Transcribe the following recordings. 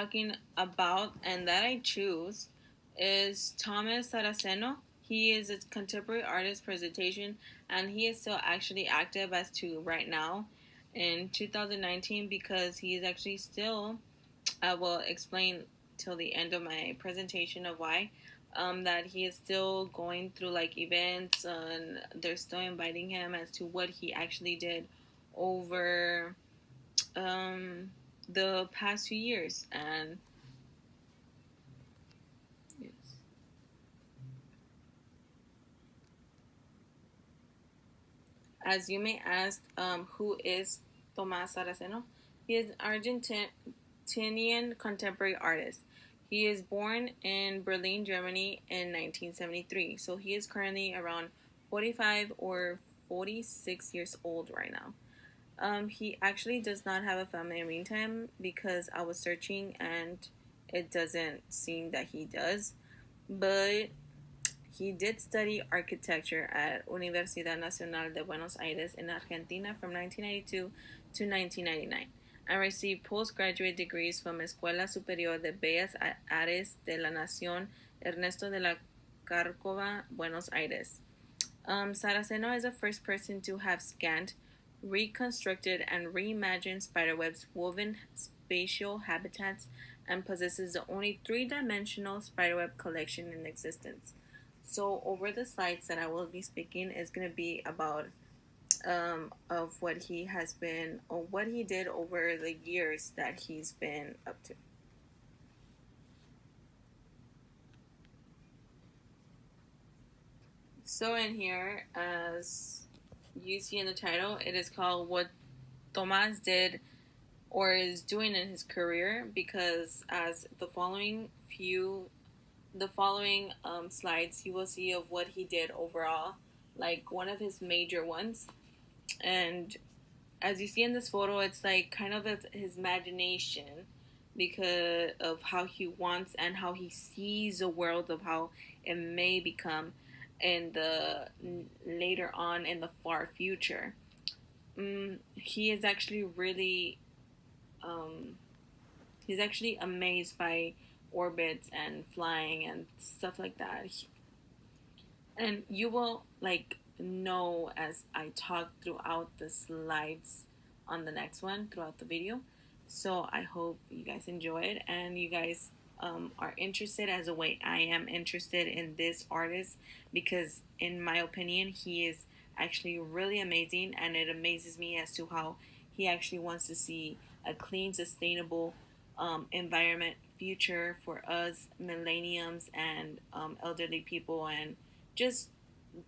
talking about and that I choose is Tomás Saraceno. He is a contemporary artist presentation and he is still actually active as to right now in 2019 because he is actually still, I will explain till the end of my presentation of why, that he is still going through like events and they're still inviting him as to what he actually did over um, the past few years. And yes. As you may ask, who is Tomás Saraceno? He is an Argentinian contemporary artist. He is born in Berlin, Germany in 1973. So he is currently around 45 or 46 years old right now. He actually does not have a family in the meantime because I was searching and it doesn't seem that he does. But he did study architecture at Universidad Nacional de Buenos Aires in Argentina from 1992 to 1999 and received postgraduate degrees from Escuela Superior de Bellas Artes de la Nación Ernesto de la Cárcova, Buenos Aires. Saraceno is the first person to have scanned, reconstructed, and reimagined spiderwebs woven spatial habitats and possesses the only three-dimensional spiderweb collection in existence. So over the slides that I will be speaking is going to be about of what he has been or what he did over the years that he's been up to. So in here, as you see in the title, it is called What Tomás Did or is doing in his career because as the following slides you will see of what he did overall, like one of his major ones. And as you see in this photo, it's like kind of his imagination because of how he wants and how he sees the world of how it may become in the later on in the far future. He is actually really um, he's actually amazed by orbits and flying and stuff like that. And you will like know as I talk throughout the slides on the next one throughout the video. So I hope you guys enjoy it and you guys are interested as a way I am interested in this artist because in my opinion he is actually really amazing and it amazes me as to how he actually wants to see a clean, sustainable environment future for us millenniums and elderly people and just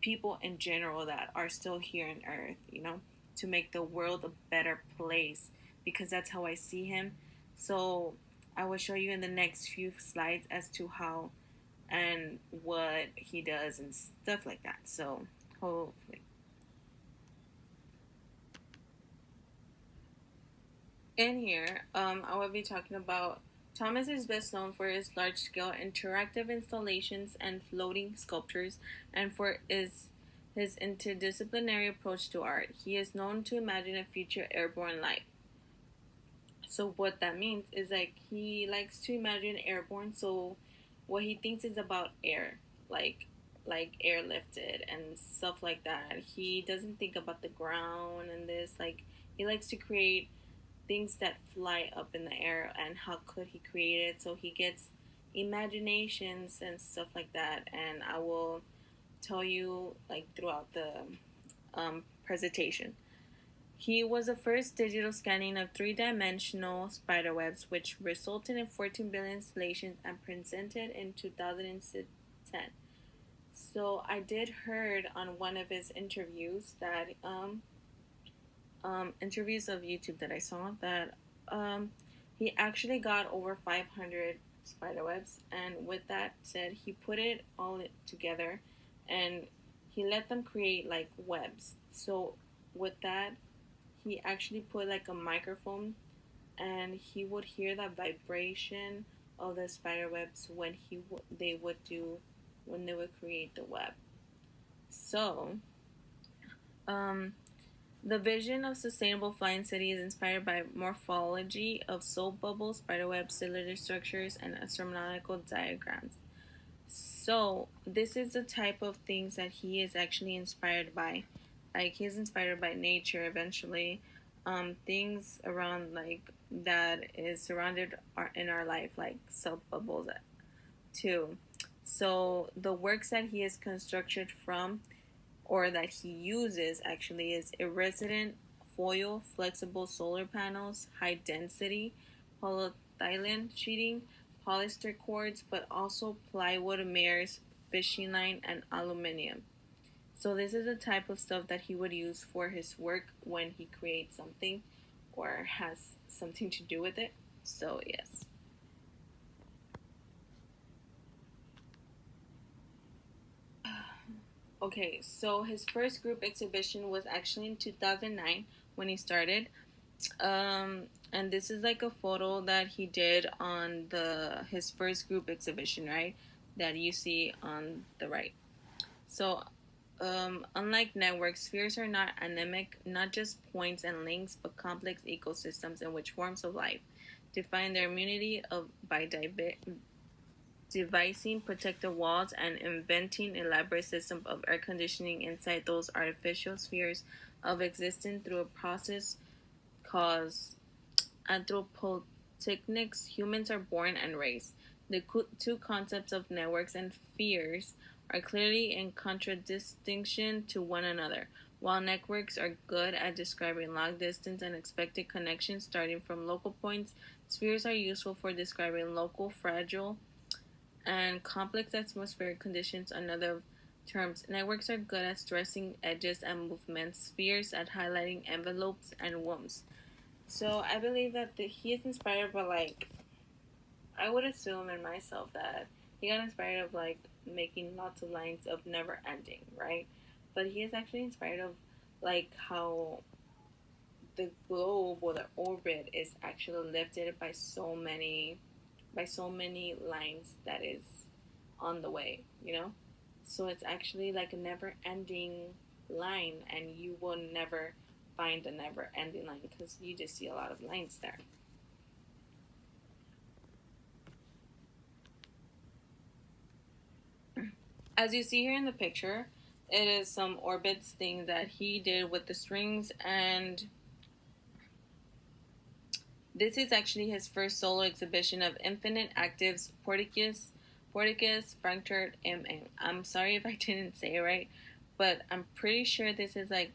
people in general that are still here on earth, to make the world a better place because that's how I see him. So I will show you in the next few slides as to how and what he does and stuff like that. So hopefully. In here, I will be talking about Thomas is best known for his large-scale interactive installations and floating sculptures, and for his interdisciplinary approach to art. He is known to imagine a future airborne life. So what that means is like he likes to imagine airborne. So what he thinks is about air, like airlifted and stuff like that. He doesn't think about the ground and this. Like he likes to create things that fly up in the air and how could he create it. So he gets imaginations and stuff like that. And I will tell you like throughout the presentation. He was the first digital scanning of three-dimensional spiderwebs, which resulted in 14 billion installations and presented in 2010. So I did heard on one of his interviews that interviews of YouTube that I saw that he actually got over 500 spiderwebs, and with that said, he put it all together, and he let them create like webs. So with that, he actually put like a microphone, and he would hear that vibration of the spiderwebs when they would do when they would create the web. So, um, The vision of sustainable flying city is inspired by morphology of soap bubbles, spiderwebs, cylinder structures, and astronomical diagrams. So this is the type of things that he is actually inspired by. Like he's inspired by nature eventually. Things around like that is surrounded in our life, like soap bubbles too. So the works that he is constructed from or that he uses actually is iridescent foil, flexible solar panels, high density polyethylene sheeting, polyester cords, but also plywood mirrors, fishing line, and aluminum. So this is the type of stuff that he would use for his work when he creates something or has something to do with it. So yes. Okay, so his first group exhibition was actually in 2009 when he started. And this is like a photo that he did on the his first group exhibition, right? That you see on the right. So, unlike networks, spheres are not anemic, not just points and links, but complex ecosystems in which forms of life define their immunity by devising protective walls and inventing elaborate systems of air conditioning inside those artificial spheres of existence through a process called anthropotechnics. Humans are born and raised. The two concepts of networks and spheres are clearly in contradistinction to one another. While networks are good at describing long distance and expected connections starting from local points, spheres are useful for describing local, fragile, and complex atmospheric conditions. In other terms, networks are good at stressing edges and movements, spheres at highlighting envelopes and wombs. So I believe that he is inspired by like I would assume in myself that he got inspired of like making lots of lines of never ending, right? But he is actually inspired of like how the globe or the orbit is actually lifted by so many lines that is on the way, you know? So it's actually like a never ending line and you will never find a never ending line because you just see a lot of lines there. As you see here in the picture, it is some orbits thing that he did with the strings, and this is actually his first solo exhibition of infinite actives Porticus Frankfurt MM. I'm sorry if I didn't say it right, but I'm pretty sure this is like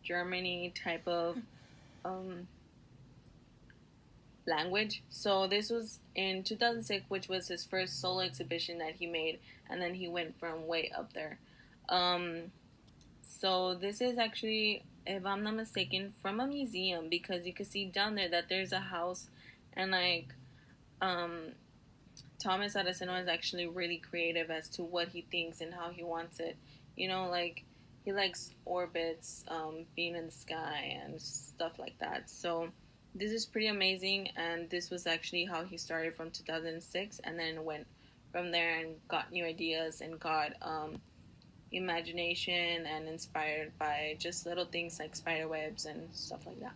Germany type of um, language. So this was in 2006, which was his first solo exhibition that he made, and then he went from way up there. Um, so this is actually, if I'm not mistaken, from a museum because you can see down there that there's a house, and like um, Thomas Saraceno is actually really creative as to what he thinks and how he wants it. You know, like he likes orbits, being in the sky and stuff like that. So this is pretty amazing, and this was actually how he started from 2006, and then went from there and got new ideas and got imagination and inspired by just little things like spider webs and stuff like that.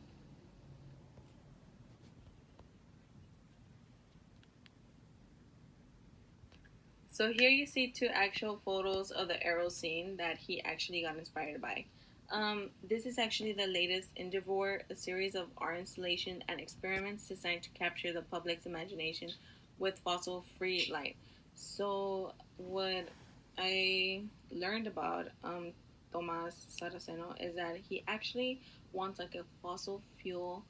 So here you see two actual photos of the arrow scene that he actually got inspired by. This is actually the latest Endeavor, a series of art installation and experiments designed to capture the public's imagination with fossil-free light. So what I learned about Tomás Saraceno is that he actually wants like a fossil fuel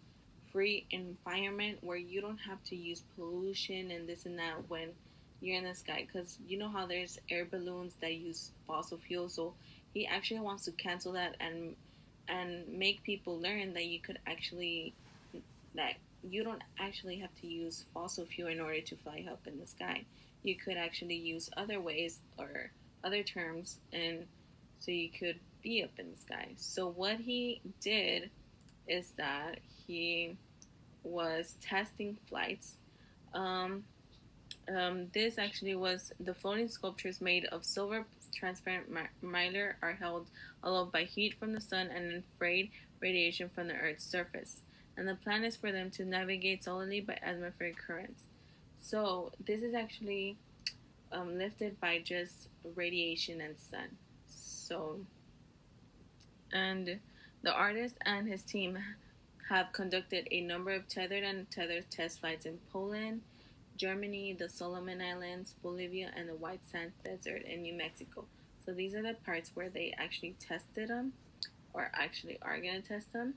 free environment where you don't have to use pollution and this and that when you're in the sky, because you know how there's air balloons that use fossil fuel. So he actually wants to cancel that and make people learn that you could actually that you don't actually have to use fossil fuel in order to fly up in the sky. You could actually use other ways or other terms, and so you could be up in the sky. So what he did is that he was testing flights, um, This actually was the floating sculptures made of silver transparent mylar are held aloft by heat from the sun and infrared radiation from the Earth's surface. And the plan is for them to navigate solidly by atmospheric currents. So this is actually lifted by just radiation and sun. So, and the artist and his team have conducted a number of tethered and untethered test flights in Poland, Germany, the Solomon Islands, Bolivia, and the White Sands Desert in New Mexico. So these are the parts where they actually tested them, or actually are going to test them.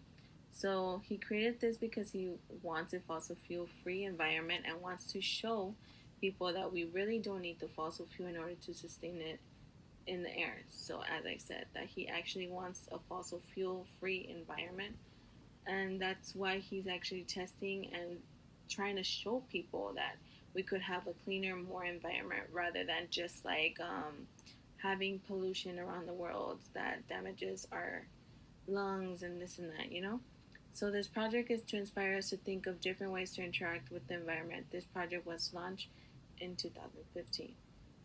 So he created this because he wants a fossil fuel free environment and wants to show people that we really don't need the fossil fuel in order to sustain it in the air. So as I said, that he actually wants a fossil fuel free environment, and that's why he's actually testing and trying to show people that we could have a cleaner, more environment rather than just like having pollution around the world that damages our lungs and this and that, you know? So this project is to inspire us to think of different ways to interact with the environment. This project was launched in 2015.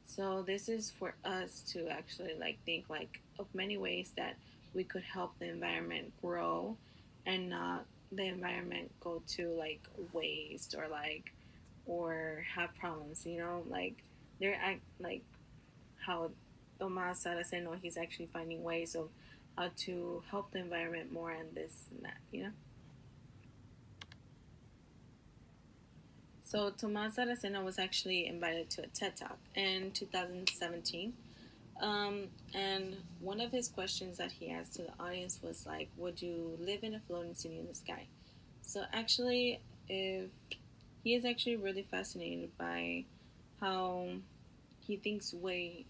So this is for us to actually like think like of many ways that we could help the environment grow and not the environment go to like waste or have problems, you know, like they're like how Tomás Saraceno, he's actually finding ways of how to help the environment more and this and that, you know. So Tomás Saraceno was actually invited to a TED Talk in 2017. And one of his questions that he asked to the audience was like, would you live in a floating city in the sky? So actually, if he is actually really fascinated by how he thinks way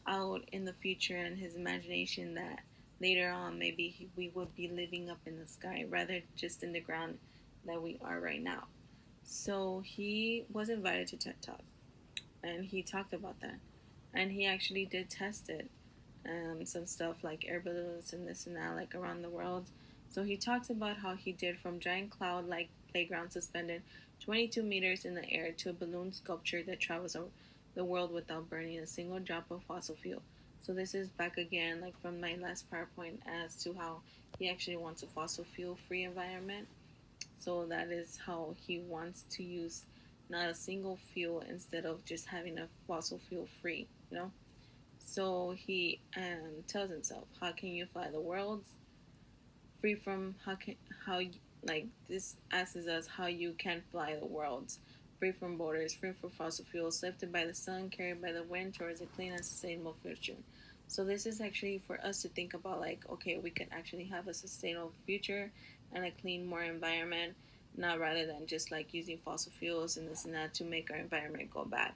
out in the future and his imagination that later on maybe we would be living up in the sky rather just in the ground that we are right now. So he was invited to TED Talk and he talked about that. And he actually did test it, some stuff like air balloons and this and that, like around the world. So he talks about how he did from giant cloud like playground suspended 22 meters in the air to a balloon sculpture that travels over the world without burning a single drop of fossil fuel. So this is back again, like from my last PowerPoint, as to how he actually wants a fossil fuel free environment. So that is how he wants to use not a single fuel instead of just having a fossil fuel free, you know? So he tells himself, how can you fly the world free from like this asks us how you can fly the world free from borders, free from fossil fuels, lifted by the sun, carried by the wind towards a clean and sustainable future. So this is actually for us to think about like, okay, we can actually have a sustainable future and a clean, more environment, not rather than just like using fossil fuels and this and that to make our environment go bad.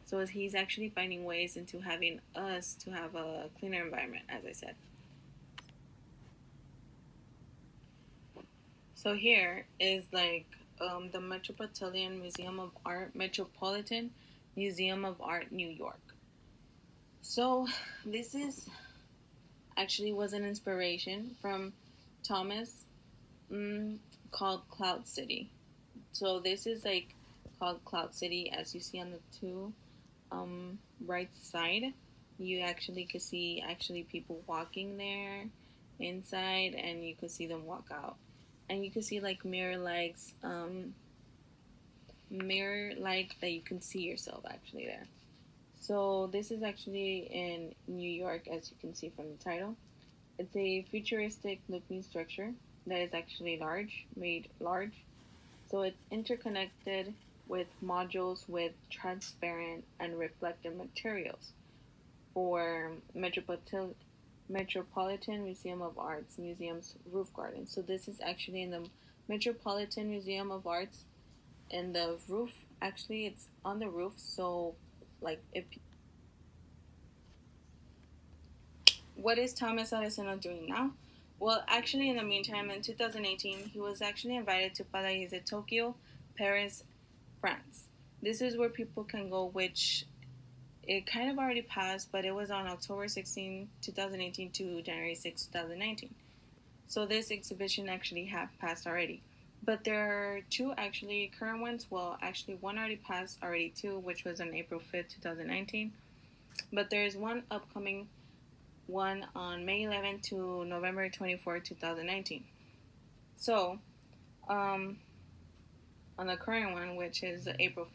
So he's actually finding ways into having us to have a cleaner environment, as I said. So here is like the Metropolitan Museum of Art, New York. So this is actually was an inspiration from Thomas, called Cloud City. So this is like called Cloud City, as you see on the two right side. You actually could see actually people walking there inside, and you could see them walk out, and you could see like mirror like that you can see yourself actually there. So this is actually in New York, as you can see from the title. It's a futuristic looking structure that is actually made large. So it's interconnected with modules with transparent and reflective materials for Metropolitan Museum of Art's museum's roof garden. So this is actually in the Metropolitan Museum of Art's, and the roof actually it's on the roof. So like if what is Thomas Saraceno doing now? Well, actually, in the meantime, in 2018, he was actually invited to Palais de Tokyo, Paris, France. This is where people can go, which it kind of already passed, but it was on October 16, 2018 to January 6, 2019. So this exhibition actually have passed already. But there are two actually current ones. Well, actually, one already passed already too, which was on April 5th, 2019. But there's one upcoming one on May 11th to November 24th, 2019. So, um, on the current one, which is April